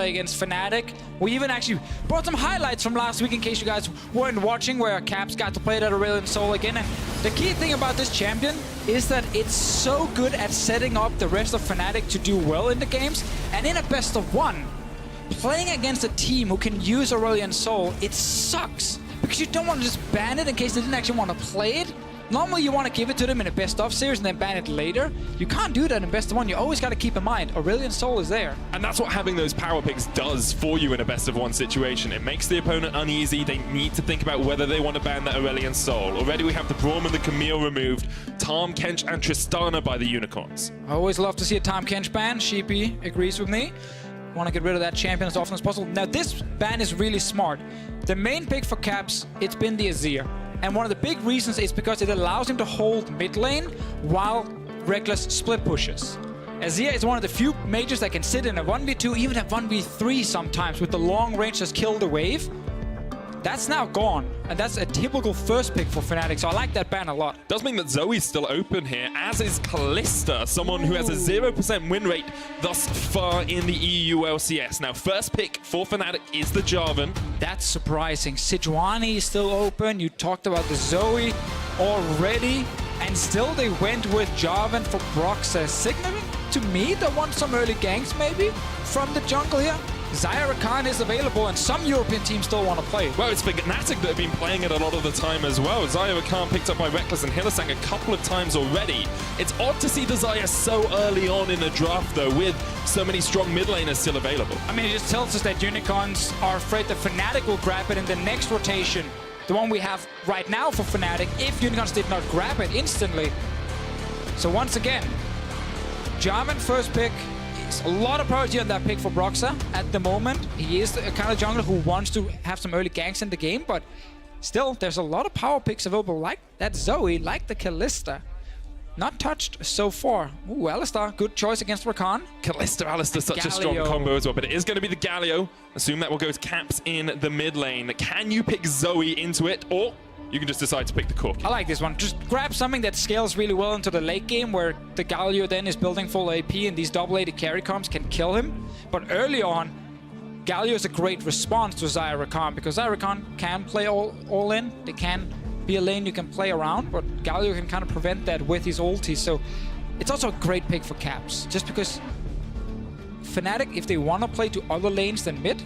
against Fnatic. We even actually brought some highlights from last week in case you guys weren't watching, where Caps got to play that Aurelion Sol again. And the key thing about this champion is that it's so good at setting up the rest of Fnatic to do well in the games. And in a best of one, playing against a team who can use Aurelion Sol, it sucks. Because you don't want to just ban it in case they didn't actually want to play it. Normally you want to give it to them in a best of series and then ban it later. You can't do that in best of one. You always got to keep in mind, Aurelion Sol is there. And that's what having those power picks does for you in a best of one situation. It makes the opponent uneasy. They need to think about whether they want to ban that Aurelion Sol. Already we have the Braum and the Camille removed. Tahm, Kench and Tristana by the Unicorns. I always love to see a Tahm Kench ban. Sheepy agrees with me. Want to get rid of that champion as often as possible. Now this ban is really smart. The main pick for Caps, it's been the Xayah. And one of the big reasons is because it allows him to hold mid lane while Rekkles split pushes. Xayah is one of the few mages that can sit in a 1v2, even a 1v3 sometimes with the long range that's killed the wave. That's now gone, and that's a typical first pick for Fnatic, so I like that ban a lot. Does mean that Zoe's still open here, as is Kalista, someone who has a 0% win rate thus far in the EU LCS. Now, first pick for Fnatic is the Jarvan. That's surprising. Sejuani is still open. You talked about the Zoe already, and still they went with Jarvan for Broxah, signaling to me they want some early ganks maybe from the jungle here. Xayah Rakan is available, and some European teams still want to play. Well, it's Fnatic that have been playing it a lot of the time as well. Xayah Rakan picked up by Rekkles and Hylissang a couple of times already. It's odd to see the Xayah so early on in the draft, though, with so many strong mid laners still available. I mean, it just tells us that Unicorns are afraid that Fnatic will grab it in the next rotation. The one we have right now for Fnatic, if Unicorns did not grab it instantly. So once again, Jarvan first pick. A lot of priority on that pick for Broxah at the moment. He is the kind of jungler who wants to have some early ganks in the game, but still, there's a lot of power picks available, like that Zoe, like the Kalista. Not touched so far. Ooh, Alistar, good choice against Rakan. Kalista, Alistar, such a strong combo as well, but it is going to be the Galio. Assume that will go to Caps in the mid lane. Can you pick Zoe into it, or you can just decide to pick the Corki? I like this one. Just grab something that scales really well into the late game, where the Galio then is building full AP and these double-AD carry comps can kill him. But early on, Galio is a great response to Xayah Rakan, because Xayah Rakan can play all in. They can be a lane you can play around, but Galio can kind of prevent that with his ulti. So it's also a great pick for Caps, just because Fnatic, if they want to play to other lanes than mid,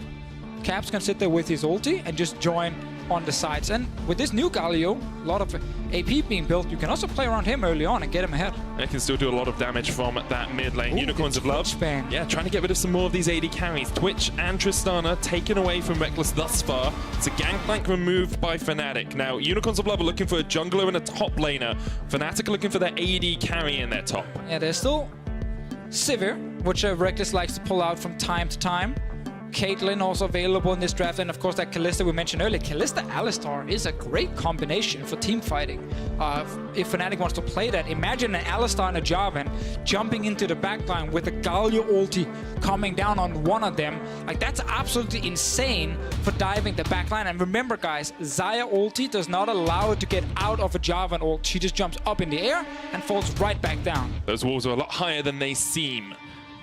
Caps can sit there with his ulti and just join on the sides. And with this new Galio, a lot of AP being built, you can also play around him early on and get him ahead. They can still do a lot of damage from that mid lane. Ooh, Unicorns of Love. Yeah, trying to get rid of some more of these AD carries. Twitch and Tristana taken away from Rekkles thus far. It's a gangplank removed by Fnatic. Now, Unicorns of Love are looking for a jungler and a top laner. Fnatic are looking for their AD carry in their top. Yeah, there's still Sivir, which Rekkles likes to pull out from time to time. Caitlyn also available in this draft, and of course that Kalista we mentioned earlier. Kalista Alistar is a great combination for team fighting. If Fnatic wants to play that, imagine an Alistar and a Jarvan jumping into the backline with a Galio ulti coming down on one of them. Like, that's absolutely insane for diving the backline. And remember guys, Xayah ulti does not allow it to get out of a Jarvan ult. She just jumps up in the air and falls right back down. Those walls are a lot higher than they seem.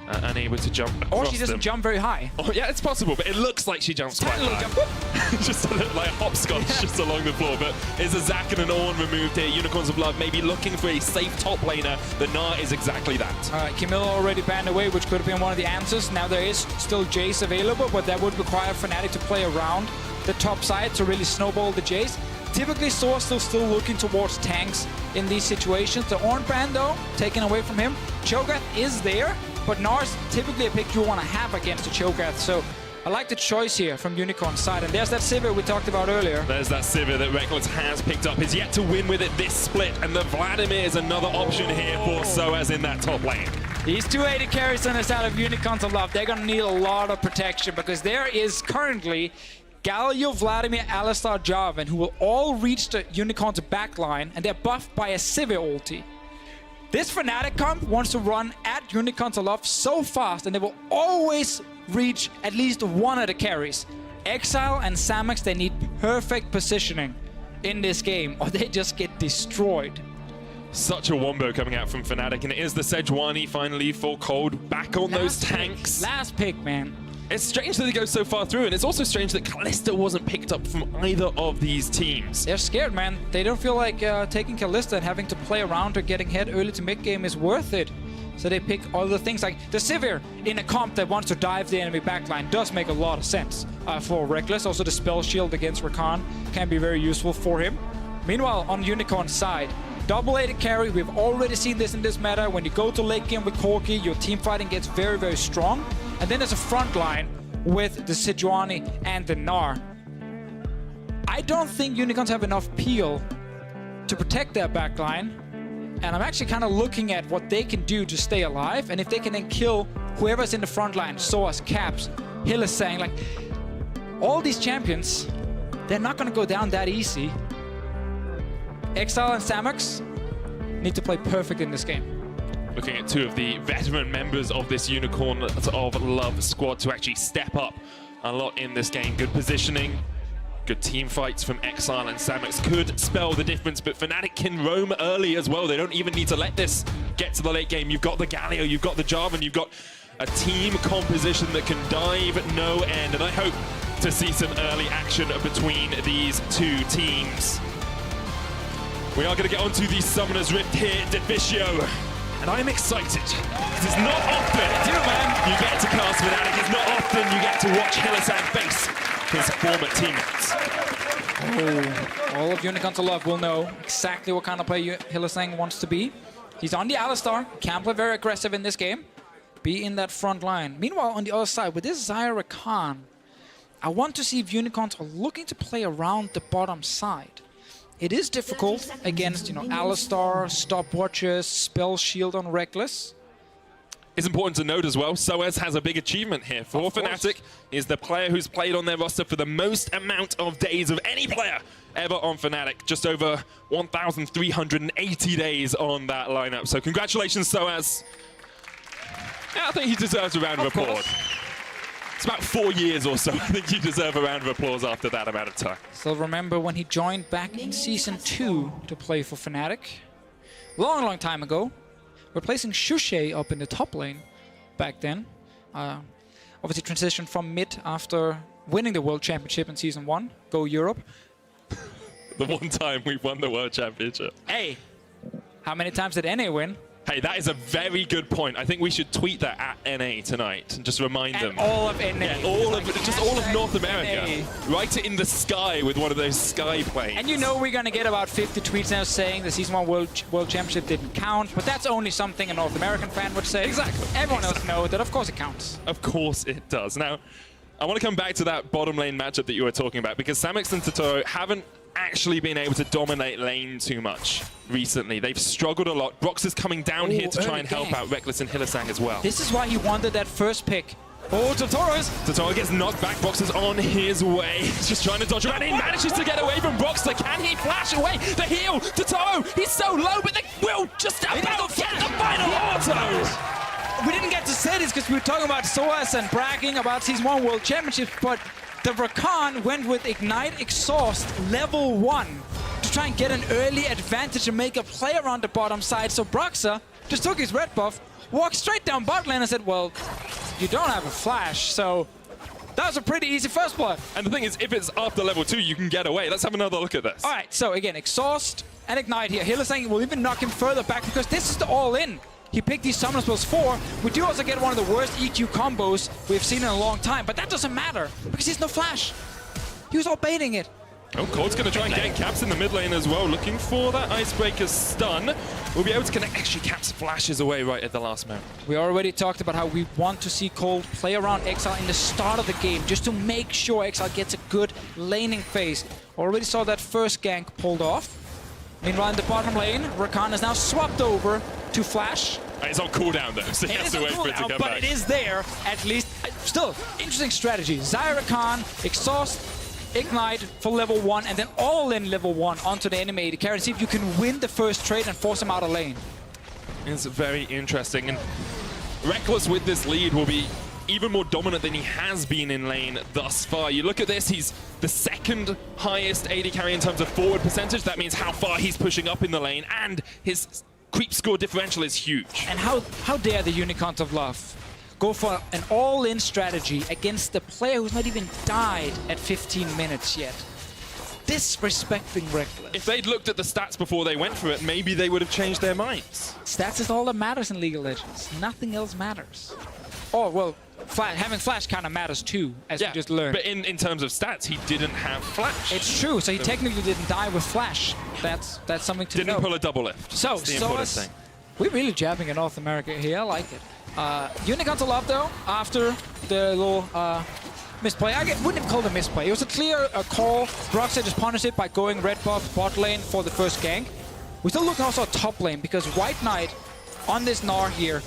Unable to jump across Or she doesn't jump very high. Oh, yeah, it's possible, but it looks like she jumps quite high. Just a little like hopscotch just along the floor. But is a Zac and an Ornn removed here? Unicorns of Love maybe looking for a safe top laner. The Gnar is exactly that. All right, Camille already banned away, which could have been one of the answers. Now there is still Jace available, but that would require Fnatic to play around the top side to really snowball the Jace. Typically, sOAZ still looking towards tanks in these situations. The Ornn ban, though, taken away from him. Cho'Gath is there, but Gnar's typically a pick you want to have against the Cho'Gath. So I like the choice here from Unicorn's side. And there's that Sivir we talked about earlier. There's that Sivir that Rekkles has picked up. He's yet to win with it this split. And the Vladimir is another option here for sOAZ in that top lane. These 280 carries on the side of Unicorns of Love, they're going to need a lot of protection, because there is currently Galio, Vladimir, Alistar, Jarvan, who will all reach the Unicorns backline, and they're buffed by a Sivir ulti. This Fnatic comp wants to run at Unicorns of Love so fast, and they will always reach at least one of the carries. Exileh and Samux, they need perfect positioning in this game, or they just get destroyed. Such a wombo coming out from Fnatic, and it is the Sejuani finally for Kold back on those tanks. Last pick, man. It's strange that they go so far through, and it's also strange that Kalista wasn't picked up from either of these teams. They're scared, man. They don't feel like taking Kalista and having to play around or getting hit early to mid-game is worth it. So they pick other things like the Sivir in a comp that wants to dive the enemy backline does make a lot of sense for Rekkles. Also the spell shield against Rakan can be very useful for him. Meanwhile, on Unicorn's side, double AD carry, we've already seen this in this meta. When you go to late game with Corki, your team fighting gets very, very strong. And then there's a front line with the Sejuani and the Gnar. I don't think Unicorns have enough peel to protect their backline. And I'm actually kind of looking at what they can do to stay alive. And if they can then kill whoever's in the front line, sOAZ, Caps, Hylissang, like all these champions, they're not going to go down that easy. Exileh and Samux need to play perfect in this game. Looking at two of the veteran members of this Unicorn of Love squad to actually step up a lot in this game. Good positioning, good team fights from Exileh and Samux could spell the difference, but Fnatic can roam early as well. They don't even need to let this get to the late game. You've got the Galio, you've got the Jarvan, you've got a team composition that can dive no end, and I hope to see some early action between these two teams. We are going to get onto the Summoner's Rift here, Deficio, and I'm excited because it's not often you get to cast Fnatic. It's not often you get to watch Hylissang face his former teammates. Oh, all of Unicorns of Love will know exactly what kind of player Hylissang wants to be. He's on the Alistar, can play very aggressive in this game, be in that front line. Meanwhile, on the other side, with this Xayah Rakan, I want to see if Unicorns are looking to play around the bottom side. It is difficult against, Alistar, stopwatches, spell shield on Rekkles. It's important to note as well, sOAZ has a big achievement here. For Fnatic, is the player who's played on their roster for the most amount of days of any player ever on Fnatic. Just over 1,380 days on that lineup. So congratulations, sOAZ. Yeah, I think he deserves a round of applause. It's about 4 years or so. I think you deserve a round of applause after that amount of time. Still remember when he joined back in Season 2 to play for Fnatic. Long, long time ago. Replacing Shushay up in the top lane back then. Obviously transitioned from mid after winning the World Championship in Season 1. Go Europe. The one time we won the World Championship. Hey, how many times did NA win? Hey, that is a very good point. I think we should tweet that at NA tonight and just remind them. All of NA. Yeah, all of North America. NA. Write it in the sky with one of those sky planes. And we're going to get about 50 tweets now saying the Season 1 World Championship didn't count, but that's only something a North American fan would say. Exactly. Everyone else knows that, of course, it counts. Of course it does. Now, I want to come back to that bottom lane matchup that you were talking about, because Samux and Totoro haven't actually been able to dominate lane too much recently. They've struggled a lot. Broxah's coming down here to try and help out Rekkles and Hylissang as well. This is why he wanted that first pick. Oh, Totoro gets knocked back. Broxah's on his way. He's just trying to dodge around. He manages to get away from Broxah. Can he flash away? The heal. Totoro, he's so low, but they will just about get the final auto. We didn't get to say this because we were talking about sOAZ and bragging about Season 1 World Championship, but the Rakan went with Ignite Exhaust level 1 to try and get an early advantage and make a play around the bottom side. So Broxah just took his red buff, walked straight down bot lane and said, well, you don't have a flash, so that was a pretty easy first blood. And the thing is, if it's after level 2, you can get away. Let's have another look at this. All right, so again, Exhaust and Ignite here. Hylissang will even knock him further back because this is the all-in. He picked these Summoner Spells 4. We do also get one of the worst EQ combos we've seen in a long time, but that doesn't matter because he's no flash. He was all baiting it. Oh, Kold's going to try and get Caps in the mid lane as well, looking for that Icebreaker stun. We'll be able to connect. Actually, Caps flashes away right at the last moment. We already talked about how we want to see Kold play around Exileh in the start of the game, just to make sure Exileh gets a good laning phase. Already saw that first gank pulled off. Meanwhile, in the bottom lane, Rakan is now swapped over to flash. It's on cooldown though, so he has to wait for it to come back. But it is there, at least. Still, interesting strategy. Xayah Rakan, Exhaust, Ignite for level 1, and then all in level 1 onto the enemy AD carry and see if you can win the first trade and force him out of lane. It's very interesting, and Rekkles with this lead will be even more dominant than he has been in lane thus far. You look at this, he's the second highest AD carry in terms of forward percentage. That means how far he's pushing up in the lane, and his creep score differential is huge. And how dare the Unicorns of Love go for an all-in strategy against the player who's not even died at 15 minutes yet. Disrespecting Rekkles. If they'd looked at the stats before they went for it, maybe they would have changed their minds. Stats is all that matters in League of Legends. Nothing else matters. Oh, well, having Flash kind of matters too, as we just learned. But in terms of stats, he didn't have Flash. It's true, so he technically didn't die with Flash. That's something to know. Didn't pull a double lift. So we're really jabbing in North America here. I like it. Unicorns are up though after the little misplay. I wouldn't even call it a misplay. It was a clear call. Broxah just punished it by going red buff bot lane for the first gank. We still look also at top lane because WhiteKnight on this Gnar here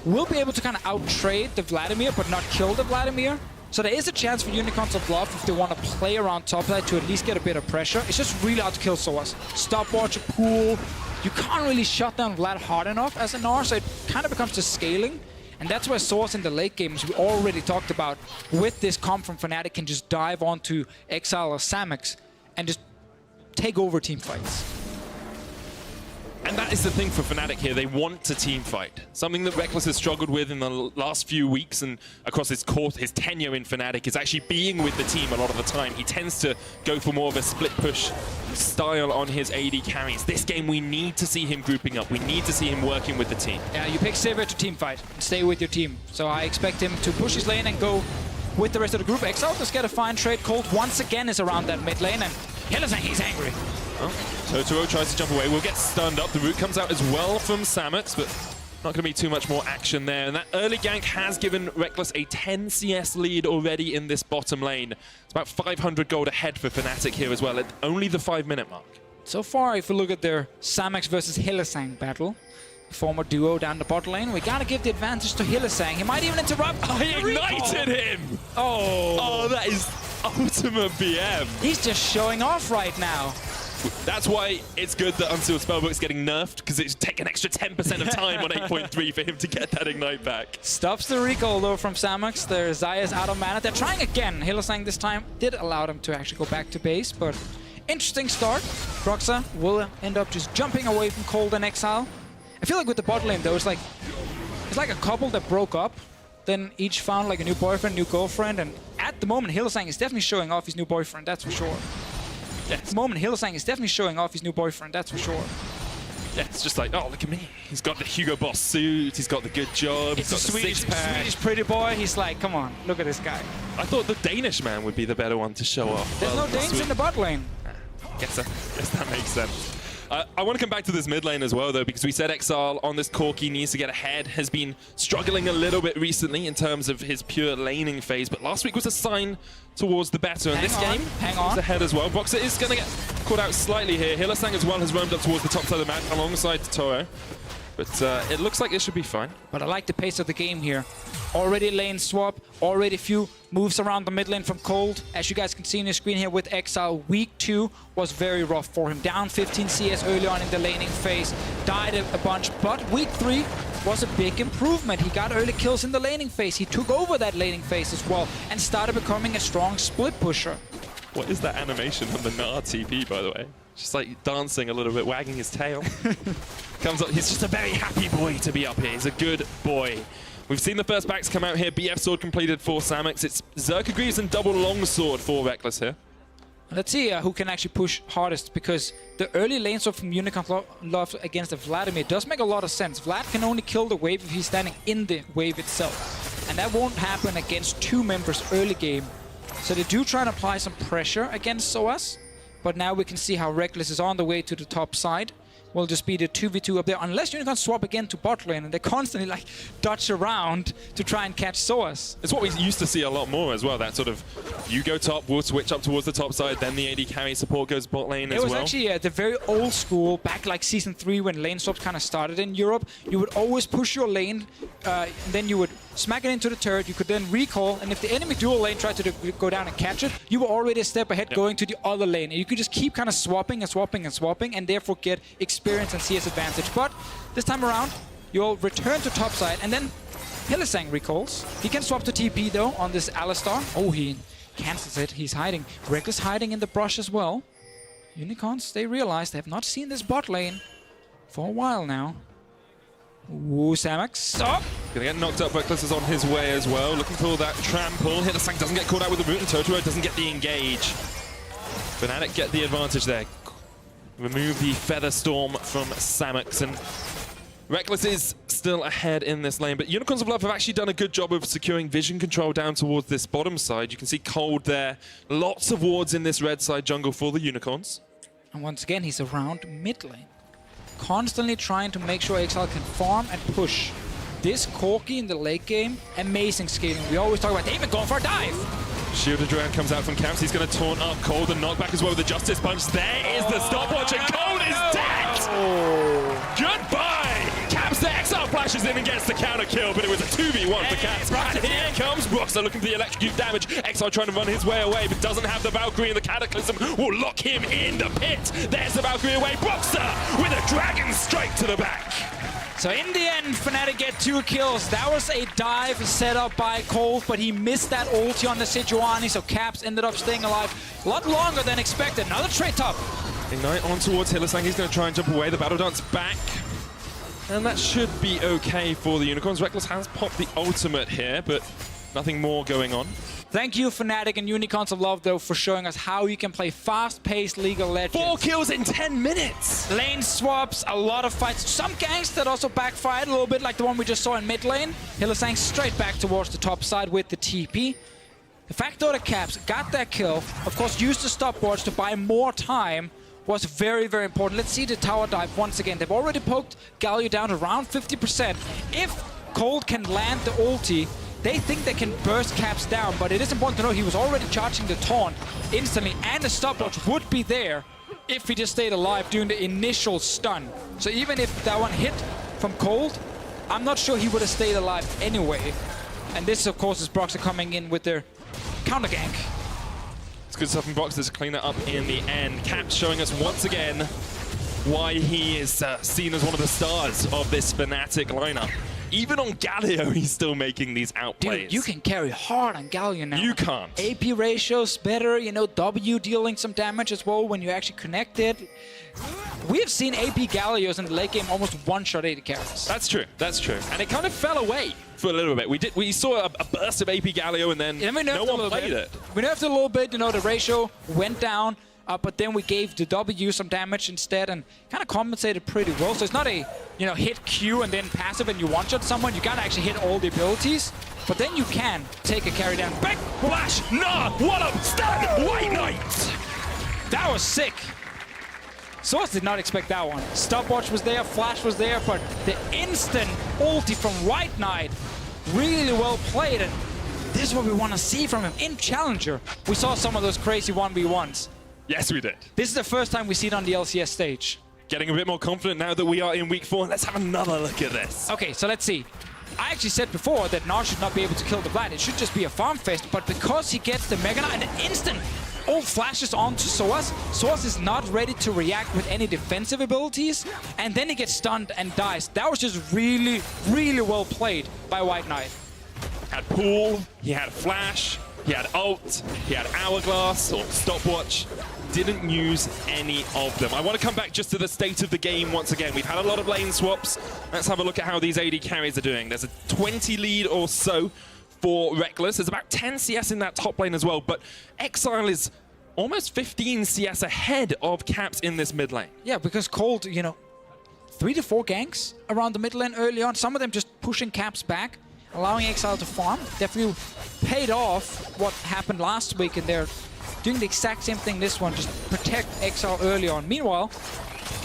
will be able to kind of out-trade the Vladimir but not kill the Vladimir. So there is a chance for Unicorns of Love if they want to play around top side to at least get a bit of pressure. It's just really hard to kill sOAZ. Stopwatch, a pool. You can't really shut down Vlad hard enough as a Gnar, so it kind of becomes just scaling. And that's where sOAZ in the late games we already talked about with this comp from Fnatic can just dive onto Exileh or Samux and just take over team fights. And that is the thing for Fnatic here. They want to team fight. Something that Rekkles has struggled with in the last few weeks and across his tenure in Fnatic is actually being with the team a lot of the time. He tends to go for more of a split push style on his AD carries. This game, we need to see him grouping up. We need to see him working with the team. Yeah, you pick Sivir to team fight and stay with your team. So I expect him to push his lane and go with the rest of the group. Exileh does get a fine trade. Kold once again is around that mid lane, and Hylissang, he's angry. Oh, Totoro tries to jump away. We'll get stunned up. The root comes out as well from Samux, but not going to be too much more action there. And that early gank has given Rekkles a 10 CS lead already in this bottom lane. It's about 500 gold ahead for Fnatic here as well at only the 5-minute mark. So far, if we look at their Samux versus Hylissang battle, former duo down the bot lane, we gotta give the advantage to Hylissang. He might even interrupt. Oh, he ignited him! Oh, that is ultimate BM. He's just showing off right now. That's why it's good that Unsealed Spellbook's getting nerfed, because it's taken an extra 10% of time on 8.3 for him to get that ignite back. Stops the recall though from Samux. Their Xayah's out of mana. They're trying again. Hylissang this time did allow them to actually go back to base, but interesting start. Broxah will end up just jumping away from Kold and Exileh. I feel like with the bot lane though, it's like a couple that broke up, then each found like a new boyfriend, new girlfriend, and at the moment Hylissang is definitely showing off his new boyfriend, that's for sure. Yeah, at the moment Hylissang is definitely showing off his new boyfriend, that's for sure. Yeah, it's just like, oh, look at me. He's got the Hugo Boss suit, he's got the good job, he's got the Swedish pretty boy. He's like, come on, look at this guy. I thought the Danish man would be the better one to show off. There's no Danes in the bot lane. Guess that makes sense. I want to come back to this mid lane as well, though, because we said Exileh on this Corki needs to get ahead, has been struggling a little bit recently in terms of his pure laning phase, but last week was a sign towards the better, and this game is ahead as well. Broxah is going to get caught out slightly here. Hylissang as well has roamed up towards the top side of the map alongside Totoro, but it looks like it should be fine. But I like the pace of the game here. Already lane swap, already a few moves around the mid lane from Kold. As you guys can see on your screen here with Exileh, week 2 was very rough for him. Down 15 CS early on in the laning phase, died a bunch, but week 3 was a big improvement. He got early kills in the laning phase. He took over that laning phase as well and started becoming a strong split pusher. What is that animation on the Gnar TP, by the way? Just like dancing a little bit, wagging his tail. Comes up, he's just a very happy boy to be up here. He's a good boy. We've seen the first backs come out here. BF sword completed for Samux. It's Zerka Greaves and double longsword for Rekkles here. Let's see who can actually push hardest, because the early lane swap from Unicorn Love against the Vladimir does make a lot of sense. Vlad can only kill the wave if he's standing in the wave itself. And that won't happen against 2 members early game. So they do try and apply some pressure against sOAZ. But now we can see how Rekkles is on the way to the top side. Will just be the 2v2 up there, unless Unicorn swap again to bot lane, and they constantly like dodge around to try and catch sOAZ. It's what we used to see a lot more as well, that sort of, you go top, we'll switch up towards the top side, then the AD carry support goes bot lane as well. It was actually the very old school, back like Season 3 when lane swaps kind of started in Europe. You would always push your lane, and then you would smack it into the turret, you could then recall, and if the enemy dual lane tried to go down and catch it, you were already a step ahead going to the other lane, and you could just keep kind of swapping and swapping and swapping, and therefore get experience and CS advantage. But this time around, you'll return to top side, and then Hylissang recalls. He can swap to TP though on this Alistar. Oh, he cancels it. He's hiding. Rekkles hiding in the brush as well. Unicorns, they realize they have not seen this bot lane for a while now. Ooh, Samux. Stop! Gonna get knocked up, Rekkles is on his way as well. Looking for that trample. Hylissang doesn't get caught out with the root, and Totoro doesn't get the engage. Fnatic get the advantage there. Remove the Feather Storm from Samux, and Rekkles is still ahead in this lane, but Unicorns of Love have actually done a good job of securing vision control down towards this bottom side. You can see Kold there. Lots of wards in this red side jungle for the Unicorns. And once again, he's around mid lane. Constantly trying to make sure Exileh can farm and push. This Corki in the late game, amazing scaling. We always talk about David going for a dive. Shielded Drown comes out from camps. He's going to taunt up Kold and knockback as well with the Justice Punch. There is the stopwatch, and Kold is dead! Oh. Goodbye! Caps the Exileh flashes in and gets the counter kill, but it was a 2v1 for Caps. And here comes Broxah looking for the electrocute damage. Exileh trying to run his way away, but doesn't have the Valkyrie, and the Cataclysm will lock him in the pit. There's the Valkyrie away. Broxah with a dragon strike to the back. So in the end, Fnatic get 2 kills. That was a dive set up by Kold, but he missed that ulti on the Sejuani, so Caps ended up staying alive a lot longer than expected. Another trade top. Ignite on towards Hylissang. He's going to try and jump away. The Battle Dance back. And that should be okay for the Unicorns. Rekkles has popped the ultimate here, but nothing more going on. Thank you, Fnatic and Unicorns of Love, though, for showing us how you can play fast-paced League of Legends. 4 kills in 10 minutes! Lane swaps, a lot of fights. Some ganks that also backfired a little bit, like the one we just saw in mid lane. Hylissang straight back towards the top side with the TP. The fact that Caps got that kill, of course, used the stopwatch to buy more time, was very, very important. Let's see the tower dive once again. They've already poked Galio down to around 50%. If Kold can land the ulti, they think they can burst Caps down, but it is important to know he was already charging the taunt instantly, and the stopwatch would be there if he just stayed alive during the initial stun. So even if that one hit from Kold, I'm not sure he would have stayed alive anyway. And this, of course, is Broxah coming in with their counter gank. It's good stuff from Broxah to clean that up in the end. Caps showing us once again why he is seen as one of the stars of this Fnatic lineup. Even on Galio, he's still making these outplays. Dude, you can carry hard on Galio now. You can't. AP ratio's better, you know, W dealing some damage as well when you actually connect it. We have seen AP Galios in the late game almost one-shot AD carries. That's true, that's true. And it kind of fell away for a little bit. We saw a burst of AP Galio, and then no one played it. We nerfed it a little bit, you know, the ratio went down. But then we gave the W some damage instead and kind of compensated pretty well. So it's not a, you know, hit Q and then passive and you one-shot someone. You gotta actually hit all the abilities. But then you can take a carry down. Back flash! Nah! What up? Stun! WhiteKnight! That was sick. sOAZ did not expect that one. Stopwatch was there, flash was there, but the instant ulti from WhiteKnight, really well played. And this is what we want to see from him in Challenger. We saw some of those crazy 1v1s. Yes, we did. This is the first time we see it on the LCS stage. Getting a bit more confident now that we are in week 4. Let's have another look at this. Okay, so let's see. I actually said before that Gnar should not be able to kill the Vlad. It should just be a farm fest, but because he gets the Mega Knight and an instant ult flashes onto sOAZ, sOAZ is not ready to react with any defensive abilities, and then he gets stunned and dies. That was just really, really well played by WhiteKnight. Had pool, he had flash, he had ult, he had hourglass or stopwatch. Didn't use any of them. I want to come back just to the state of the game once again. We've had a lot of lane swaps. Let's have a look at how these AD carries are doing. There's a 20 lead or so for Rekkles. There's about 10 CS in that top lane as well, but Exileh is almost 15 CS ahead of Caps in this mid lane. Yeah, because Kold, you know, 3 to 4 ganks around the mid lane early on. Some of them just pushing Caps back, allowing Exileh to farm. Definitely paid off what happened last week in their doing the exact same thing this one, just protect Exileh early on. Meanwhile,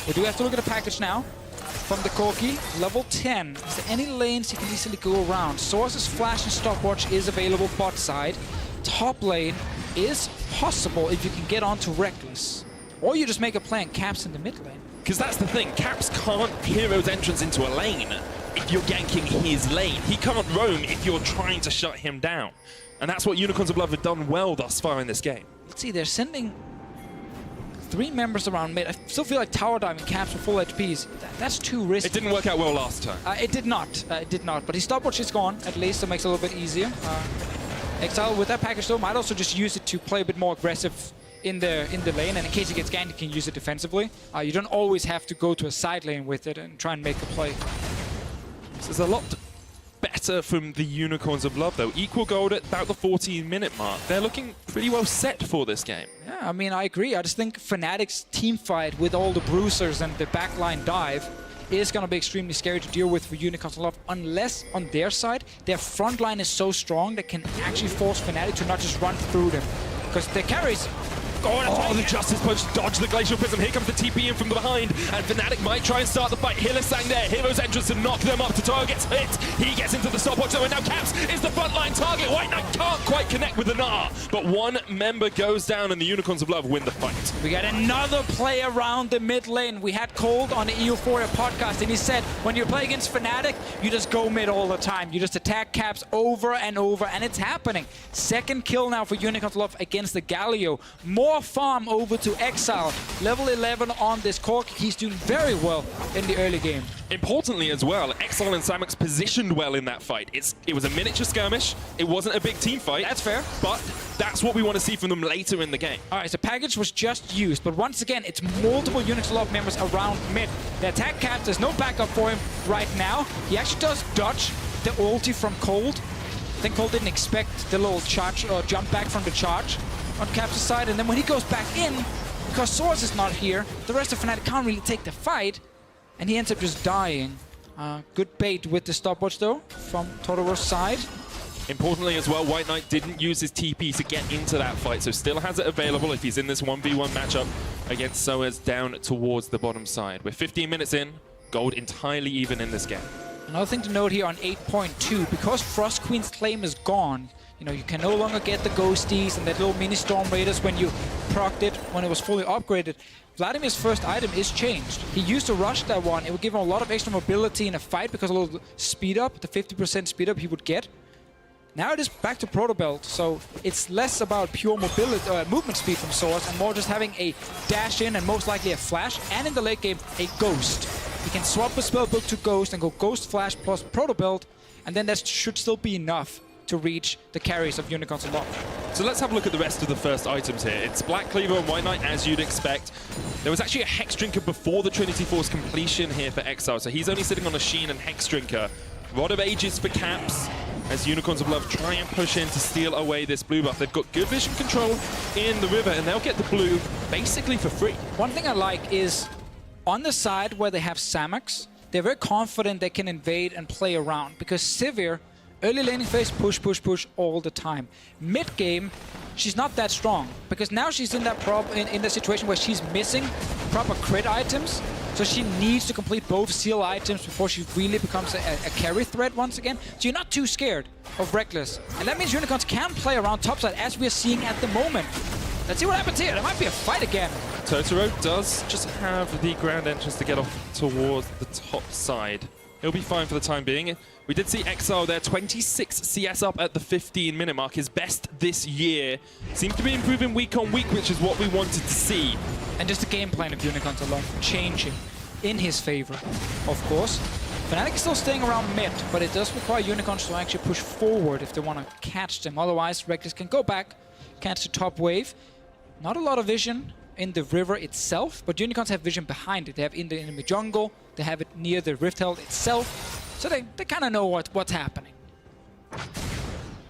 we do have to look at the package now. From the Corki, level 10. Is there any lanes he can easily go around? sOAZ's flash and stopwatch is available bot side. Top lane is possible if you can get onto Rekkles. Or you just make a play and Caps in the mid lane. Because that's the thing, Caps can't hero's entrance into a lane if you're ganking his lane. He can't roam if you're trying to shut him down. And that's what Unicorns of Love have done well thus far in this game. Let's see, they're sending 3 members around mid. I still feel like tower diving Caps with full HPs. That's too risky. It didn't work out well last time. It did not. It did not. But his stopwatch is gone, at least. It makes it a little bit easier. Exileh with that package though might also just use it to play a bit more aggressive in the lane, and in case he gets ganked, he can use it defensively. You don't always have to go to a side lane with it and try and make a play. So there's a lot better from the Unicorns of Love, though. Equal gold at about the 14-minute mark. They're looking pretty well set for this game. Yeah, I mean, I agree. I just think Fnatic's team fight with all the bruisers and the backline dive is going to be extremely scary to deal with for Unicorns of Love, unless on their side, their front line is so strong that can actually force Fnatic to not just run through them. Because their carries... Oh, the Justice Punch dodged the Glacial Prism. Here comes the TP in from the behind, and Fnatic might try and start the fight. Hylissang there, Hero's entrance to knock them up. Totoro gets hit. He gets into the stopwatch though, and now Caps is the frontline target. WhiteKnight can't quite connect with the Gnar, but one member goes down, and the Unicorns of Love win the fight. We got another play around the mid lane. We had Kold on the EU4 podcast, and he said, when you play against Fnatic, you just go mid all the time. You just attack Caps over and over, and it's happening. Second kill now for Unicorns of Love against the Galio. More farm over to Exileh. Level 11 on this Corki. He's doing very well in the early game. Importantly as well, Exileh and Samux positioned well in that fight. It was a miniature skirmish. It wasn't a big team fight. That's fair. But that's what we want to see from them later in the game. All right, so package was just used, but once again, it's multiple Unicorns of Love members around mid. The attack cap, there's no backup for him right now. He actually does dodge the ulti from Kold. I think Kold didn't expect the little charge or jump back from the charge on Caps' side, and then when he goes back in, because sOAZ is not here, the rest of Fnatic can't really take the fight, and he ends up just dying. Good bait with the stopwatch though, from Totoro's side. Importantly as well, WhiteKnight didn't use his TP to get into that fight, so still has it available if he's in this 1v1 matchup against sOAZ down towards the bottom side. We're 15 minutes in, gold entirely even in this game. Another thing to note here on 8.2, because Frost Queen's claim is gone, you know, you can no longer get the ghosties and that little mini Storm Raiders when you procced it, when it was fully upgraded. Vladimir's first item is changed. He used to rush that one. It would give him a lot of extra mobility in a fight because a little speed up, the 50% speed up he would get. Now it is back to Proto Belt, so it's less about pure mobility, movement speed from sOAZ and more just having a dash in and most likely a flash, and in the late game, a ghost. He can swap the spell book to ghost and go ghost flash plus Proto Belt, and then that should still be enough to reach the carries of Unicorns of Love. So let's have a look at the rest of the first items here. It's Black Cleaver and WhiteKnight, as you'd expect. There was actually a Hex Drinker before the Trinity Force completion here for Exileh, so he's only sitting on a Sheen and Hex Drinker. Rod of Ages for Caps, as Unicorns of Love try and push in to steal away this blue buff. They've got good vision control in the river, and they'll get the blue basically for free. One thing I like is, on the side where they have Samux, they're very confident they can invade and play around, because Sivir, early laning phase, push, push, push all the time. Mid-game, she's not that strong, because now she's in that in the situation where she's missing proper crit items, so she needs to complete both seal items before she really becomes a carry threat once again. So you're not too scared of Rekkles, and that means Unicorns can play around topside, as we're seeing at the moment. Let's see what happens here. There might be a fight again. Totoro does just have the ground entrance to get off towards the top side. He'll be fine for the time being. We did see Exileh there, 26 CS up at the 15-minute mark, his best this year. Seems to be improving week on week, which is what we wanted to see. And just the game plan of Unicorns of Love changing in his favor, of course. Fnatic is still staying around mid, but it does require Unicorns to actually push forward if they want to catch them. Otherwise, Rekkles can go back, catch the top wave. Not a lot of vision in the river itself, but Unicorns have vision behind it. They have in the enemy jungle, they have it near the Rift Herald itself, so they kind of know what's happening.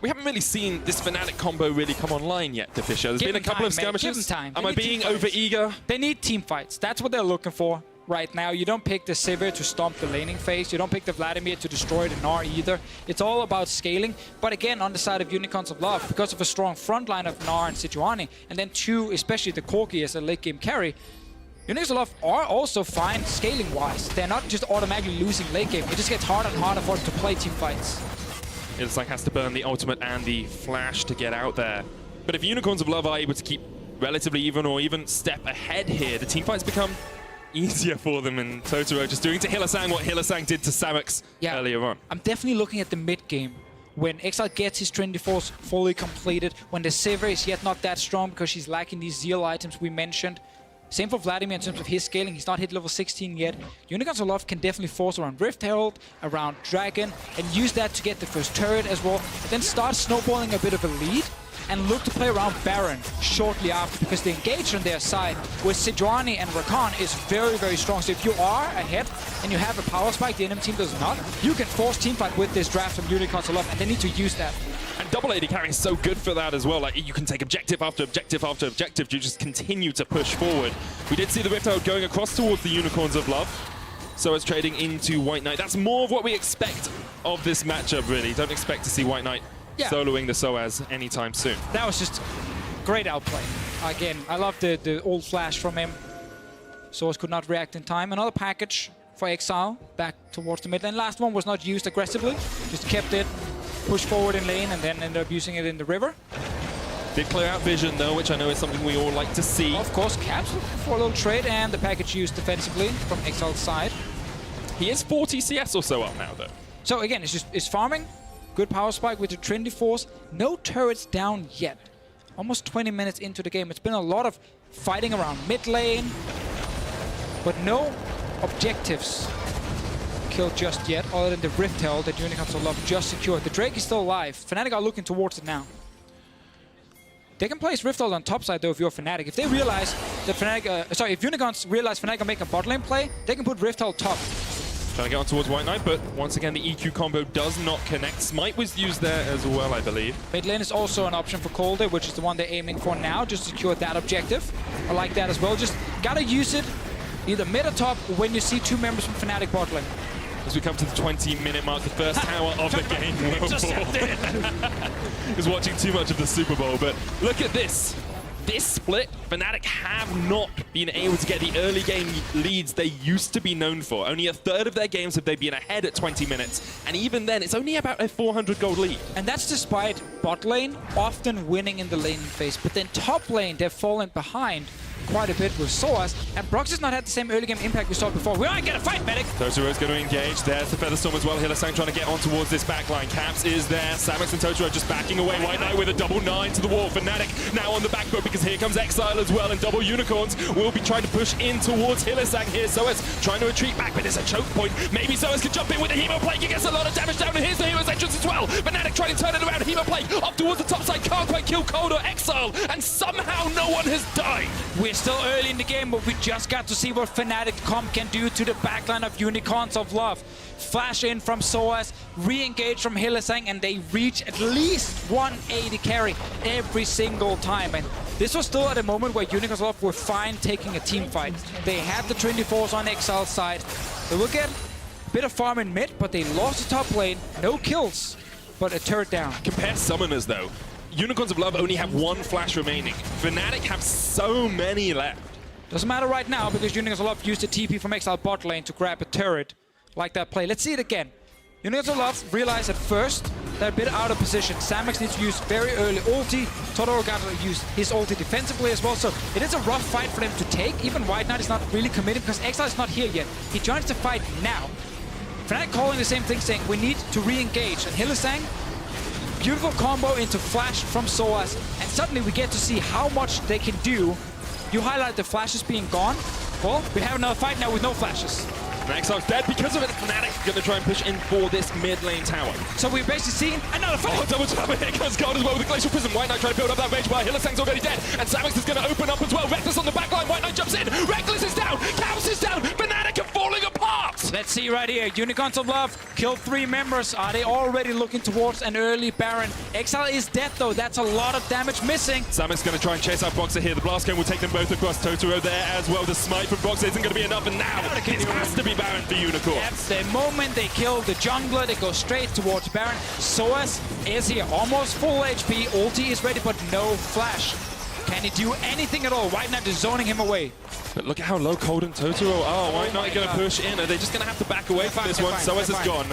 We haven't really seen this Fnatic combo really come online yet, Deficio. There's been a couple of skirmishes. Give them time. Am I being over-eager? They need team fights. That's what they're looking for right now. You don't pick the Sivir to stomp the laning phase. You don't pick the Vladimir to destroy the Gnar either. It's all about scaling. But again, on the side of Unicorns of Love, because of a strong front line of Gnar and Sejuani, and then two, especially the Corki as a late game carry, Unicorns of Love are also fine scaling-wise. They're not just automatically losing late game. It just gets harder and harder for them to play team fights. Hylissang has to burn the ultimate and the flash to get out there. But if Unicorns of Love are able to keep relatively even or even step ahead here, the team fights become easier for them, and Totoro just doing to Hylissang what Hylissang did to Samux earlier on. I'm definitely looking at the mid-game. When Exileh gets his Trinity Force fully completed, when the Sivir is yet not that strong because she's lacking these Zeal items we mentioned. Same for Vladimir in terms of his scaling. He's not hit level 16 yet. Unicorns of Love can definitely force around Rift Herald, around Dragon, and use that to get the first turret as well. Then start snowballing a bit of a lead. and look to play around Baron shortly after, because the engage on their side with Sejuani and Rakan is very, very strong. So if you are ahead and you have a power spike, the enemy team does not, you can force teamfight with this draft from Unicorns a lot, and they need to use that. And double AD carry is so good for that as well. Like, you can take objective after objective after objective. You just continue to push forward. We did see the Rift Herald going across towards the Unicorns of Love. So it's trading into WhiteKnight. That's more of what we expect of this matchup, really. Don't expect to see WhiteKnight soloing the sOAZ anytime soon. That was just great outplay. Again, I love the old flash from him. sOAZ could not react in time. Another package for Exileh back towards the mid lane. Last one was not used aggressively, just kept it, pushed forward in lane, and then ended up using it in the river. Did clear out vision though, which I know is something we all like to see. Of course, Caps for a little trade, and the package used defensively from Exileh's side. He is 40 CS or so up now though. So again, it's farming. Good power spike with the Trinity Force. No turrets down yet. Almost 20 minutes into the game. It's been a lot of fighting around mid lane, but no objectives killed just yet, other than the Rift Herald that Unicorns of Love just secured. The Drake is still alive. Fnatic are looking towards it now. They can place Rift Herald on top side though if you're Fnatic. If they realize that Fnatic, if Unicorns realize Fnatic are making a bot lane play, they can put Rift Herald top. Trying to get on towards WhiteKnight, but once again the EQ combo does not connect. Smite was used there as well, I believe. Mid lane is also an option for Kold, which is the one they're aiming for now, just to secure that objective. I like that as well. Just gotta use it either mid or top when you see two members from Fnatic bot lane. As we come to the 20-minute mark, the first hour of the game. He was watching too much of the Super Bowl, but look at this. This split, Fnatic have not been able to get the early game leads they used to be known for. Only a third of their games have they been ahead at 20 minutes. And even then, it's only about a 400 gold lead. And that's despite bot lane often winning in the laning phase. But then top lane, they've fallen behind quite a bit with sOAZ, and Broxah's not had the same early game impact we saw before. We aren't gonna fight, medic! Totoro's going to engage. There's the Featherstorm as well. Hylissang trying to get on towards this backline. Caps is there. Samux and Totoro just backing away. WhiteKnight with a double 9 to the wall. Fnatic now on the back foot because here comes Exileh as well, and double Unicorns will be trying to push in towards Hylissang here. sOAZ trying to retreat back, but there's a choke point. Maybe sOAZ can jump in with a Hemo Plague. He gets a lot of damage down, and here's the Hero's entrance as well. Fnatic trying to turn it around. Hemo Plague up towards the top side. Can't quite kill Kold or Exileh, and somehow no one has died. We're still early in the game, but we just got to see what Fnatic comp can do to the backline of Unicorns of Love. Flash in from sOAZ, re-engage from Hylissang, and they reach at least 180 carry every single time. And this was still at a moment where Unicorns of Love were fine taking a team fight. They had the Trinity Force on Exileh's side. They will get a bit of farm in mid, but they lost the top lane. No kills, but a turret down. Compare summoners though. Unicorns of Love only have one flash remaining. Fnatic have so many left. Doesn't matter right now because Unicorns of Love used a TP from Exileh bot lane to grab a turret. Like that play. Let's see it again. Unicorns of Love realized at first they're a bit out of position. Samux needs to use very early ulti. Totoro got to use his ulti defensively as well. So it is a rough fight for them to take. Even WhiteKnight is not really committed because Exileh is not here yet. He joins the fight now. Fnatic calling the same thing, saying we need to re-engage. And Hylissang, beautiful combo into flash from sOAZ. And suddenly we get to see how much they can do. You highlight the flashes being gone. Well, we have another fight now with no flashes. Exileh's dead because of it. Fnatic going to try and push in for this mid lane tower. So we've basically seen another fight. Oh, double jump. Here comes Kold as well with the Glacial Prism. WhiteKnight trying to build up that rage bar. Hylissang's already dead. And Samux is going to open up as well. Rekkles on the back line. WhiteKnight jumps in. Rekkles is down. Caps is down. Fnatic are falling apart. Let's see right here. Unicorns of Love killed 3 members. Are they already looking towards an early Baron? Exileh is dead though. That's a lot of damage missing. Samux going to try and chase out Broxah here. The blast cone will take them both across. Totoro there as well. The smite from Broxah isn't going to be enough. And now it has to be Baron for Unicorn. At the moment they kill the jungler, they go straight towards Baron. sOAZ is here, almost full HP. Ulti is ready, but no flash. Can he do anything at all? WhiteKnight is zoning him away. But look at how low Kold and Totoro are. WhiteKnight going to push in. Are they just going to have to back away from this one? sOAZ is gone.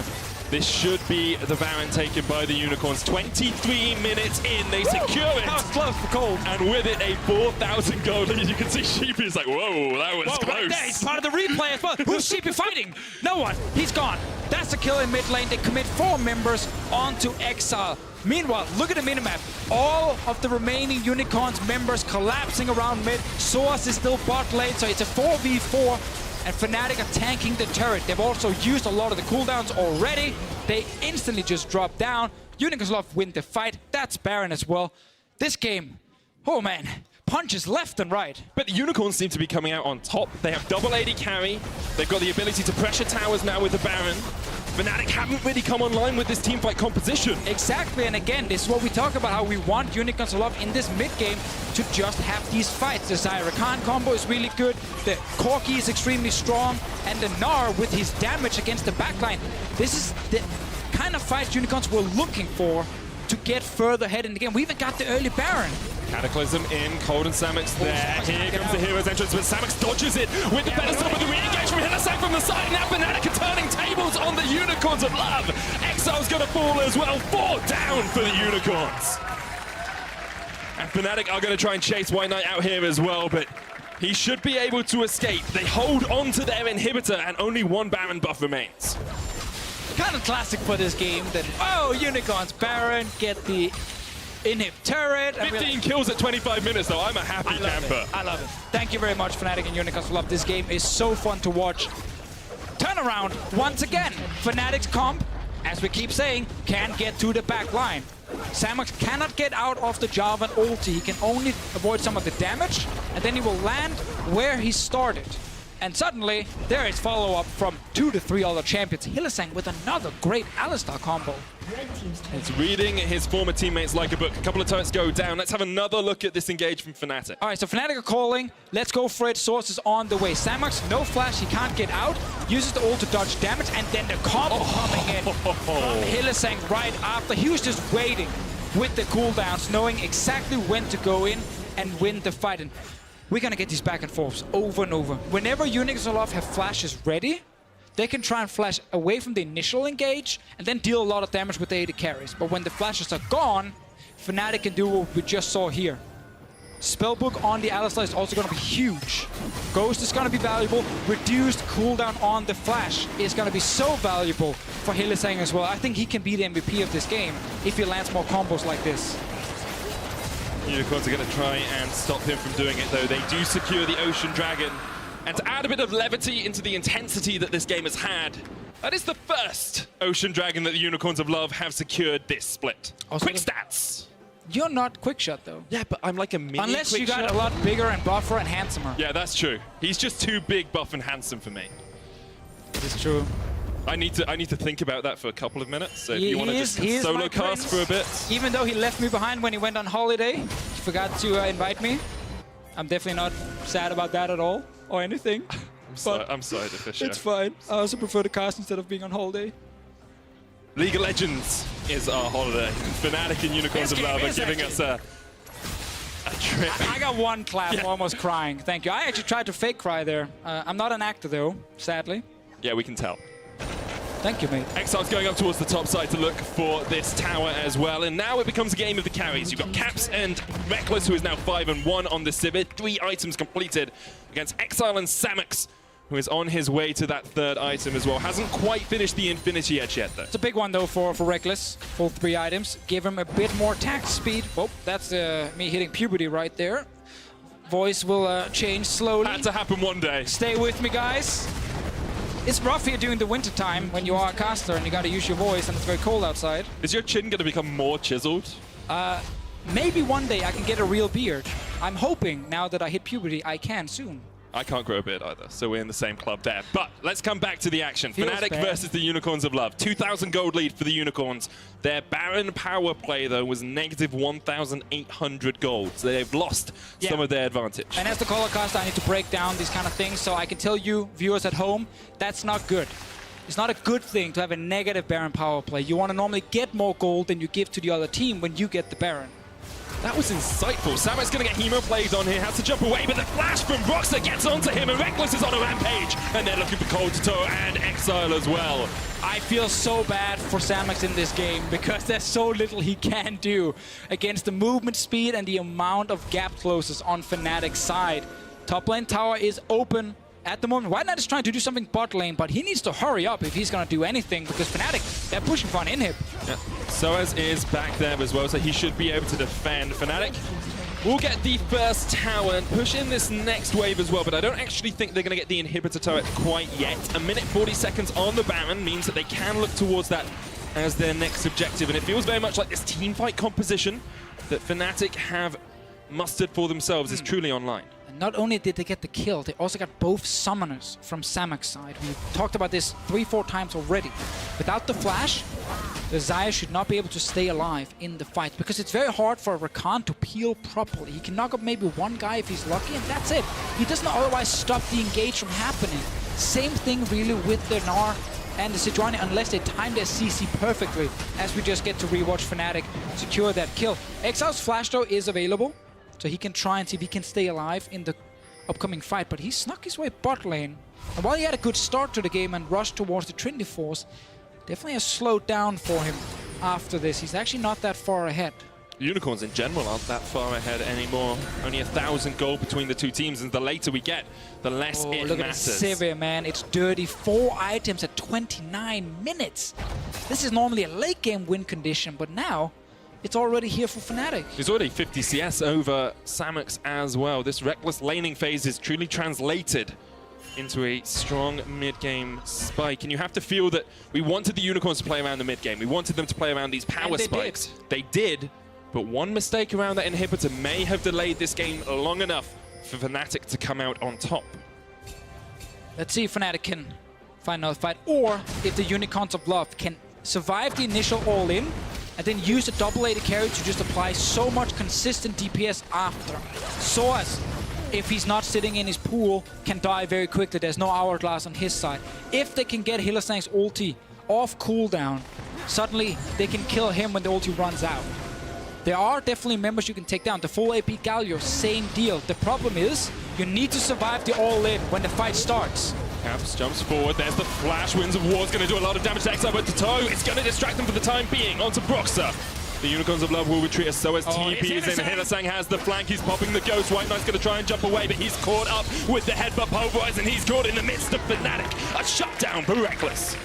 This should be the Baron taken by the Unicorns. 23 minutes in, they secure it. That was close for Kold. And with it, a 4,000 gold lead. You can see Sheepy is like, whoa, that was close. Right there, he's part of the replay as well. Who's Sheepy fighting? No one. He's gone. That's a kill in mid lane. They commit 4 members onto Exileh. Meanwhile, look at the minimap. All of the remaining Unicorns members collapsing around mid. sOAZ is still bot lane, so it's a 4v4. And Fnatic are tanking the turret. They've also used a lot of the cooldowns already. They instantly just drop down. Unicorns of Love win the fight. That's Baron as well. This game, oh man, punches left and right. But the Unicorns seem to be coming out on top. They have double AD carry. They've got the ability to pressure towers now with the Baron. Fnatic haven't really come online with this teamfight composition. Exactly, and again, this is what we talk about, how we want Unicorns of Love in this mid-game to just have these fights. The Xayah Rakan combo is really good, the Corki is extremely strong, and the Gnar with his damage against the backline. This is the kind of fights Unicorns were looking for to get further ahead in the game. We even got the early Baron. Cataclysm in, Kold and Samux there. Here comes the hero's entrance, but Samux dodges it with the better stop of the re-engage from Hylissang from the side. Now Fnatic are turning tables on the Unicorns of Love. Exile's gonna fall as well. 4 down for the Unicorns. And Fnatic are gonna try and chase WhiteKnight out here as well, but he should be able to escape. They hold on to their inhibitor and only 1 Baron buff remains. Kind of classic for this game that, oh, Unicorns Baron, get the inhib turret. 15 kills at 25 minutes though, I'm a happy camper. I love it. Thank you very much, Fnatic and Unicorns of Love. This game is so fun to watch. Turnaround once again. Fnatic's comp, as we keep saying, can't get to the back line. Samux cannot get out of the Jarvan ulti. He can only avoid some of the damage, and then he will land where he started. And suddenly, there is follow-up from 2 to 3 other champions. Hylissang with another great Alistar combo. It's reading his former teammates like a book. A couple of turrets go down. Let's have another look at this engage from Fnatic. All right, so Fnatic are calling. Let's go for it. Source is on the way. Samux, no flash. He can't get out. Uses the ult to dodge damage, and then the combo coming in from Hylissang right after. He was just waiting with the cooldowns, knowing exactly when to go in and win the fight. And we're gonna get these back and forths over and over. Whenever Unicorns of Love have flashes ready, they can try and flash away from the initial engage and then deal a lot of damage with the AD carries. But when the flashes are gone, Fnatic can do what we just saw here. Spellbook on the Alistar is also gonna be huge. Ghost is gonna be valuable. Reduced cooldown on the flash is gonna be so valuable for Hylissang as well. I think he can be the MVP of this game if he lands more combos like this. Unicorns are going to try and stop him from doing it, though. They do secure the Ocean Dragon. And to add a bit of levity into the intensity that this game has had, that is the first Ocean Dragon that the Unicorns of Love have secured this split. Also Quick stats! You're not Quickshot, though. Yeah, but I'm like a mini Unless you got Quickshot. a lot bigger and buffer and handsomer. Yeah, that's true. He's just too big, buff, and handsome for me. It's true. I need to think about that for a couple of minutes. So if you want to just solo cast for a bit. Even though he left me behind when he went on holiday, he forgot to invite me. I'm definitely not sad about that at all, or anything. I'm sorry, Deficio. It's fine. I also prefer to cast instead of being on holiday. League of Legends is our holiday. Fnatic and Unicorns of Love are giving us a trip. I got one clap, almost crying. Thank you. I actually tried to fake cry there. I'm not an actor though, sadly. Yeah, we can tell. Thank you, mate. Exile's going up towards the top side to look for this tower as well, and now it becomes a game of the carries. You've got Caps and Rekkles, who is now 5-1 on the Sivir. 3 items completed against Exileh and Samux, who is on his way to that 3rd item as well. Hasn't quite finished the Infinity Edge yet, though. It's a big one, though, for Rekkles. Full 3 items. Give him a bit more attack speed. Oh, that's me hitting puberty right there. Voice will change slowly. Had to happen one day. Stay with me, guys. It's rough here during the winter time when you are a caster and you gotta use your voice and it's very cold outside. Is your chin gonna become more chiseled? Maybe one day I can get a real beard. I'm hoping now that I hit puberty, I can soon. I can't grow a beard either, so we're in the same club there. But let's come back to the action. Feels Fnatic bad. versus the Unicorns of Love. 2,000 gold lead for the Unicorns. Their Baron power play, though, was negative 1,800 gold. So they've lost some of their advantage. And as the color caster, I need to break down these kind of things so I can tell you, viewers at home, that's not good. It's not a good thing to have a negative Baron power play. You want to normally get more gold than you give to the other team when you get the Baron. That was insightful. Samux going to get Hemo plays on here, has to jump away, but the flash from Broxah gets onto him, and Rekkles is on a rampage. And they're looking for Kold, Totoro, and Exileh as well. I feel so bad for Samux in this game because there's so little he can do against the movement speed and the amount of gap closes on Fnatic's side. Top lane tower is open at the moment. WhiteKnight is trying to do something bot lane, but he needs to hurry up if he's going to do anything because Fnatic, they're pushing for an inhib. Yeah. sOAZ is back there as well, so he should be able to defend. Fnatic will get the first tower and push in this next wave as well, but I don't actually think they're going to get the inhibitor turret quite yet. A minute 40 seconds on the Baron means that they can look towards that as their next objective, and it feels very much like this team fight composition that Fnatic have mustered for themselves is truly online. And not only did they get the kill, they also got both summoners from Samux side. We talked about this 3-4 times already. Without the flash, the Xayah should not be able to stay alive in the fight, because it's very hard for Rakan to peel properly. He can knock up maybe one guy if he's lucky, and that's it. He doesn't otherwise stop the engage from happening. Same thing really with the Gnar and the Sejuani, unless they time their CC perfectly, as we just get to rewatch Fnatic secure that kill. Exileh's flash though is available, so he can try and see if he can stay alive in the upcoming fight, but he snuck his way bot lane. And while he had a good start to the game and rushed towards the Trinity Force, definitely has slowed down for him after this. He's actually not that far ahead. Unicorns in general aren't that far ahead anymore. Only 1,000 gold between the two teams, and the later we get, the less it look matters. At Sivir, man. It's dirty. 4 items at 29 minutes. This is normally a late game win condition, but now it's already here for Fnatic. He's already 50 CS over Samux as well. This reckless laning phase is truly translated into a strong mid-game spike. And you have to feel that we wanted the Unicorns to play around the mid-game. We wanted them to play around these power spikes. They did, but one mistake around that inhibitor may have delayed this game long enough for Fnatic to come out on top. Let's see if Fnatic can find another fight, or if the Unicorns of Love can survive the initial all-in and then use the double AD carry to just apply so much consistent DPS after. sOAZ, if he's not sitting in his pool, can die very quickly. There's no hourglass on his side. If they can get Hylissang's ulti off cooldown, suddenly they can kill him when the ulti runs out. There are definitely members you can take down. The full AP Galio, same deal. The problem is, you need to survive the all-in when the fight starts. Caps jumps forward, there's the flash, Winds of War is going to do a lot of damage to Exileh, but Totoro, it's going to distract them for the time being. Onto Broxah. The Unicorns of Love will retreat as sOAZ TPs in. Hylissang has the flank, he's popping the ghost. WhiteKnight's going to try and jump away, but he's caught up with the headbutt pulverize, and he's caught in the midst of Fnatic. A shutdown for Rekkles.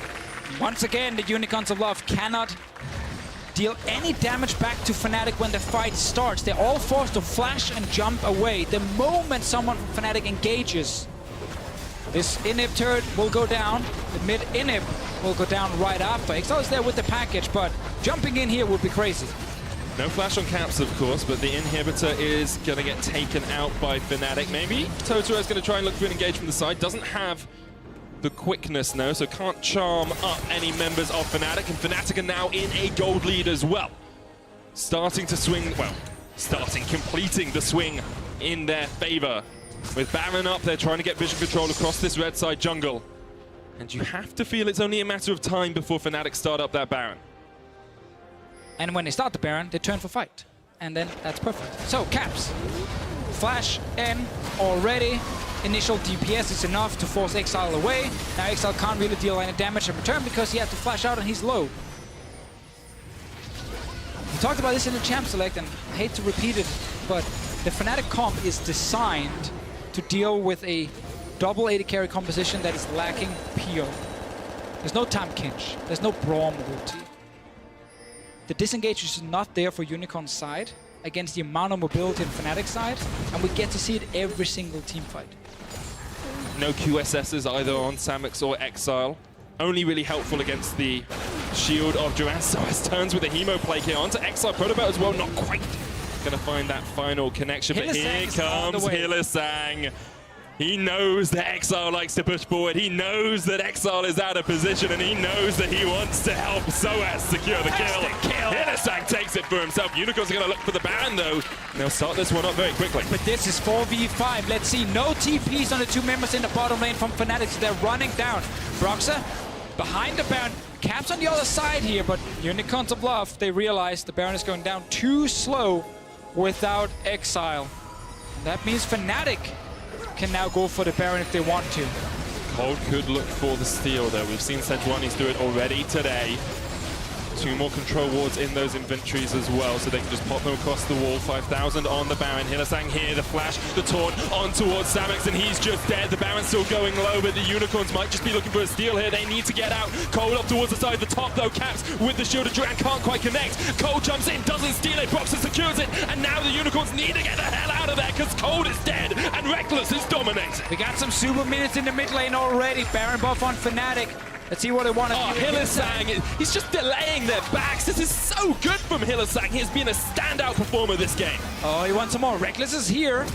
Once again, the Unicorns of Love cannot deal any damage back to Fnatic when the fight starts. They're all forced to flash and jump away. The moment someone from Fnatic engages, this inhib turret will go down. The mid inhib will go down right after. Exileh is there with the package, but jumping in here would be crazy. No flash on Caps, of course, but the inhibitor is going to get taken out by Fnatic. Maybe Totoro is going to try and look for an engage from the side. Doesn't have the quickness, no, so can't charm up any members of Fnatic, and Fnatic are now in a gold lead as well. Starting to swing, well, completing the swing in their favor. With Baron up, they're trying to get vision control across this red side jungle. And you have to feel it's only a matter of time before Fnatic start up that Baron. And when they start the Baron, they turn for fight. And then that's perfect. So, Caps. Flash in already. Initial DPS is enough to force Exileh away. Now Exileh can't really deal any damage in return because he has to flash out and he's low. We talked about this in the champ select, and I hate to repeat it, but the Fnatic comp is designed to deal with a double AD carry composition that is lacking peel. There's no time kinch. There's no Braum ulti. The disengage is not there for Unicorn's side against the amount of mobility in Fnatic's side, and we get to see it every single team fight. No QSSs either on Samux or Exileh. Only really helpful against the shield of Duran. sOAZ turns with a Hemo Plague here onto Exileh. Protobelt as well, not quite gonna find that final connection, but here comes Hylissang. He knows that Exileh likes to push forward. He knows that Exileh is out of position, and he knows that he wants to help sOAZ secure the kill. Hylissang takes it for himself. Unicorns are going to look for the Baron, though. And they'll start this one up very quickly. But this is 4v5. Let's see. No TPs on the two members in the bottom lane from Fnatic, so they're running down. Broxah behind the Baron. Caps on the other side here, but Unicorns of Love, they realize the Baron is going down too slow without Exileh. And that means Fnatic can now go for the Baron if they want to. Kold could look for the steal though. We've seen Sejuani's do it already today. 2 more control wards in those inventories as well, so they can just pop them across the wall. 5,000 on the Baron. Hylissang here, the flash, the taunt on towards Samux, and he's just dead. The Baron's still going low, but the Unicorns might just be looking for a steal here. They need to get out. Kold up towards the side of the top though. Caps with the shield of Duran can't quite connect. Kold jumps in, doesn't steal it. Broxah secures it, and now the Unicorns need to get the hell out of there because Kold is dead and Rekkles is dominating. We got some super minutes in the mid lane already. Baron buff on Fnatic. Let's see what they want to do. Hylissang, he's just delaying their backs. This is so good from Hylissang. He has been a standout performer this game. Oh, he wants some more. Rekkles is here.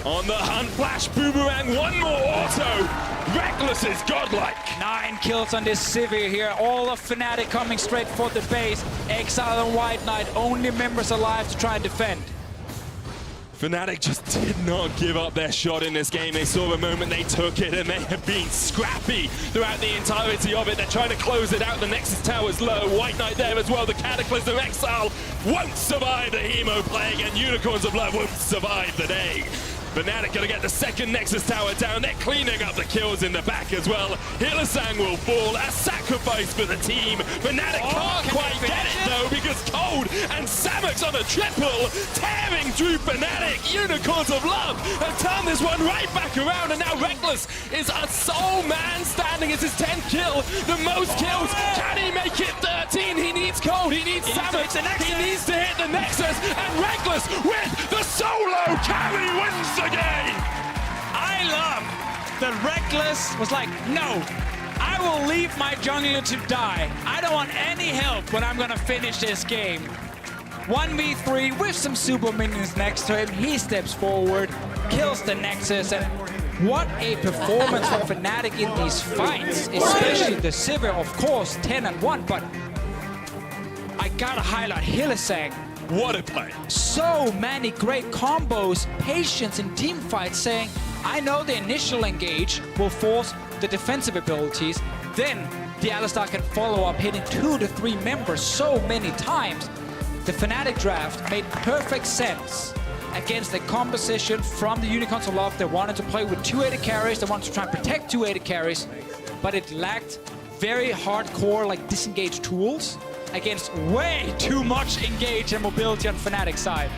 On the hunt, flash, boomerang, one more auto. Rekkles is godlike. 9 kills on this Sivir here. All of Fnatic coming straight for the base. Exileh and WhiteKnight, only members alive to try and defend. Fnatic just did not give up their shot in this game. They saw the moment, they took it, and they have been scrappy throughout the entirety of it. They're trying to close it out. The Nexus Tower's low. WhiteKnight there as well. The Cataclysm Exile won't survive the Hemo Plague, and Unicorns of Love won't survive the day. Fnatic gonna get the second Nexus Tower down. They're cleaning up the kills in the back as well. Hylissang will fall. A sacrifice for the team. Fnatic can't quite get it though, because Kold and Samux on a triple, tearing through Fnatic. Unicorns of Love have turned this one right back around, and now Rekkles is a sole man standing. It's his 10th kill, the most kills. Can he make it 13? He needs Kold, he needs Samux, he needs to hit the Nexus, and Rekkles with the solo carry wins the game. I love that Rekkles was like, no, I will leave my jungler to die. I don't want any help when I'm gonna finish this game. 1v3 with some super minions next to him. He steps forward, kills the Nexus, and what a performance from Fnatic in these fights, especially the Sivir, of course, 10-1, but I gotta highlight Hylissang. What a play. So many great combos, patience in team fights, saying, I know the initial engage will force the defensive abilities, then the Alistar can follow up, hitting 2 to 3 members so many times. The Fnatic draft made perfect sense against the composition from the Unicorns of Love. They wanted to play with 2 AD carries, they wanted to try and protect 2 AD carries, but it lacked very hardcore, like, disengage tools against way too much engage and mobility on Fnatic's side.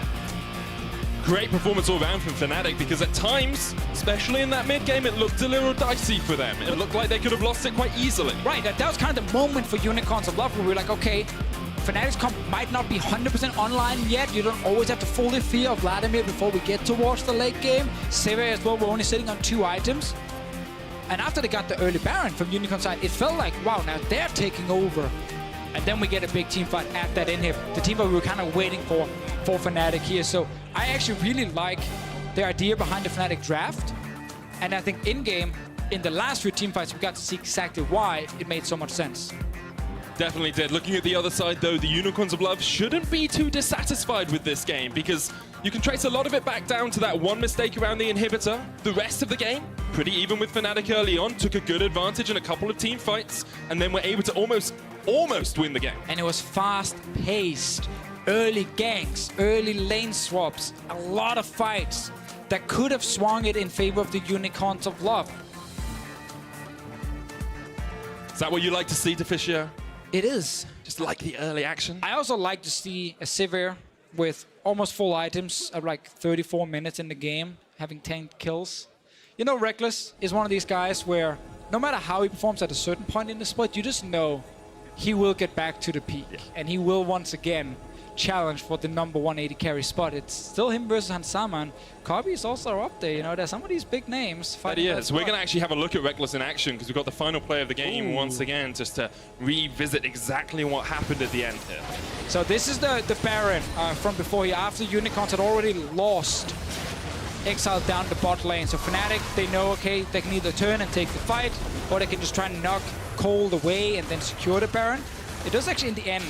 Great performance all around from Fnatic, because at times, especially in that mid game, it looked a little dicey for them. It looked like they could have lost it quite easily. Right, that was kind of the moment for Unicorns of Love where we were like, okay, Fnatic's comp might not be 100% online yet. You don't always have to fully fear Vladimir before we get towards the late game. Sivir as well, we're only sitting on 2 items. And after they got the early Baron from Unicorn's side, it felt like, wow, now they're taking over. And then we get a big team fight at that inhib. The team fight we were kind of waiting for Fnatic here. So I actually really like the idea behind the Fnatic draft. And I think in-game, in the last few team fights, we got to see exactly why it made so much sense. Definitely did. Looking at the other side, though, the Unicorns of Love shouldn't be too dissatisfied with this game, because you can trace a lot of it back down to that one mistake around the inhibitor. The rest of the game, pretty even with Fnatic early on, took a good advantage in a couple of team fights, and then were able to almost win the game. And it was fast-paced, early ganks, early lane swaps, a lot of fights that could have swung it in favor of the Unicorns of Love. Is that what you like to see, Deficio? It is. Just like the early action? I also like to see a Sivir with almost full items at like 34 minutes in the game, having 10 kills. You know, Rekkles is one of these guys where no matter how he performs at a certain point in the split, you just know he will get back to the peak. Yeah. And he will once again challenge for the number 180 carry spot. It's still him versus Hansama, and Corki is also up there. You know, there's some of these big names fighting. That he is. We're going to actually have a look at Rekkles in action, because we've got the final play of the game once again, just to revisit exactly what happened at the end here. So this is the Baron from before here, after Unicorns had already lost Exileh down the bot lane. So Fnatic, they know, okay, they can either turn and take the fight, or they can just try and knock Kold away and then secure the Baron. It does actually in the end.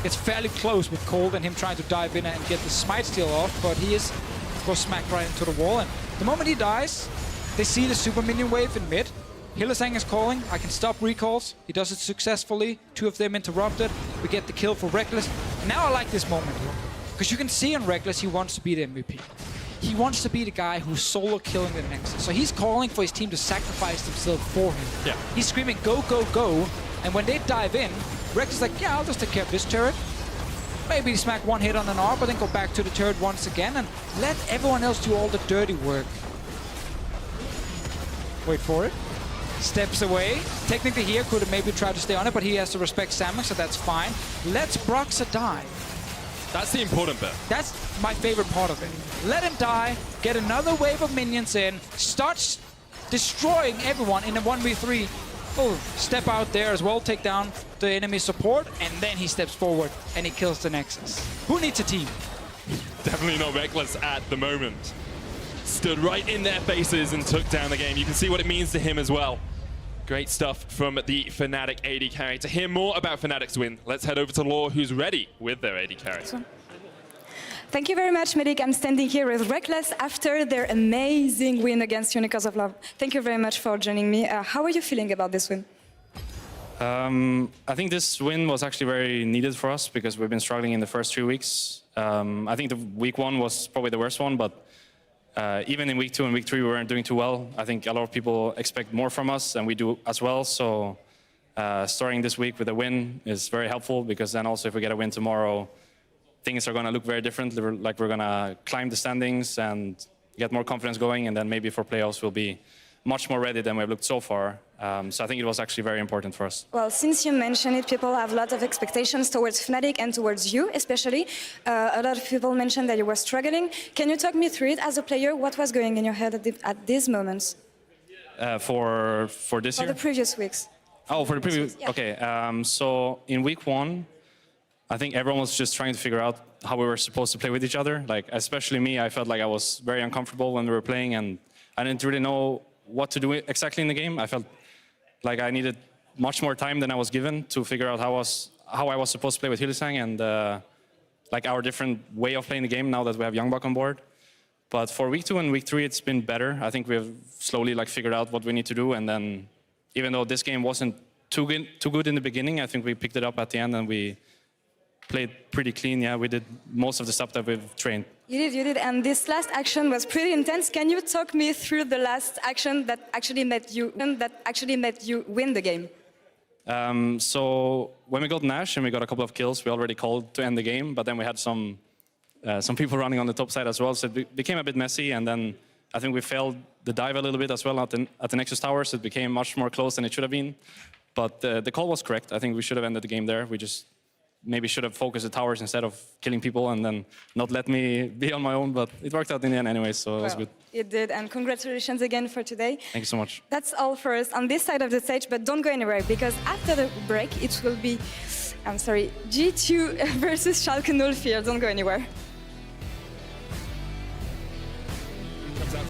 It's fairly close with Kold and him trying to dive in and get the smite steal off, but he is, of course, smacked right into the wall. And the moment he dies, they see the super minion wave in mid. Hylissang is calling, I can stop recalls. He does it successfully. 2 of them interrupted. We get the kill for Rekkles. And now I like this moment here, because you can see on Rekkles he wants to be the MVP. He wants to be the guy who's solo killing the Nexus. So he's calling for his team to sacrifice themselves for him. Yeah. He's screaming, go, go, go. And when they dive in, Rekkles is like, yeah, I'll just take care of this turret. Maybe smack 1 hit on an ARP, but then go back to the turret once again and let everyone else do all the dirty work. Wait for it. Steps away. Technically here could have maybe tried to stay on it, but he has to respect Samux, so that's fine. Let's Broxah die. That's the important bit. That's my favorite part of it. Let him die, get another wave of minions in, start destroying everyone in a 1v3. will step out there as well, take down the enemy support, and then he steps forward and he kills the Nexus. Who needs a team? Definitely not Rekkles at the moment. Stood right in their faces and took down the game. You can see what it means to him as well. Great stuff from the Fnatic AD carry. To hear more about Fnatic's win, let's head over to Law, who's ready with their AD carry. Thank you very much, Medic. I'm standing here with Rekkles after their amazing win against Unicorns of Love. Thank you very much for joining me. How are you feeling about this win? I think this win was actually very needed for us because we've been struggling in the first 3 weeks. I think the week 1 was probably the worst one, but even in week 2 and week 3 we weren't doing too well. I think a lot of people expect more from us, and we do as well. So starting this week with a win is very helpful, because then also if we get a win tomorrow, things are going to look very different. Like we're going to climb the standings and get more confidence going, and then maybe for playoffs we'll be much more ready than we've looked so far. So I think it was actually very important for us. Well, since you mentioned it, people have a lot of expectations towards Fnatic and towards you, especially. A lot of people mentioned that you were struggling. Can you talk me through it as a player? What was going in your head at these moments? For this year? For the previous weeks. Oh, for the previous, yeah. Okay. So in week 1, I think everyone was just trying to figure out how we were supposed to play with each other. Like, especially me, I felt like I was very uncomfortable when we were playing, and I didn't really know what to do exactly in the game. I felt like I needed much more time than I was given to figure out how I was supposed to play with Hylissang and like our different way of playing the game now that we have Youngbuck on board. But for week 2 and week 3, it's been better. I think we've slowly figured out what we need to do, and then even though this game wasn't too good in the beginning, I think we picked it up at the end and we played pretty clean. Yeah, we did most of the stuff that we've trained. You did, and this last action was pretty intense. Can you talk me through the last action that actually made you win the game? So when we got Nash and we got a couple of kills, we already called to end the game, but then we had some people running on the top side as well, so it became a bit messy, and then I think we failed the dive a little bit as well at the Nexus Tower, so it became much more close than it should have been. But the call was correct. I think we should have ended the game there. We just maybe should have focused the towers instead of killing people and then not let me be on my own, but it worked out in the end anyway, so it was good. It did, and congratulations again for today. Thank you so much. That's all for us on this side of the stage, but don't go anywhere, because after the break it will be, G2 versus Schalke 04. Don't go anywhere.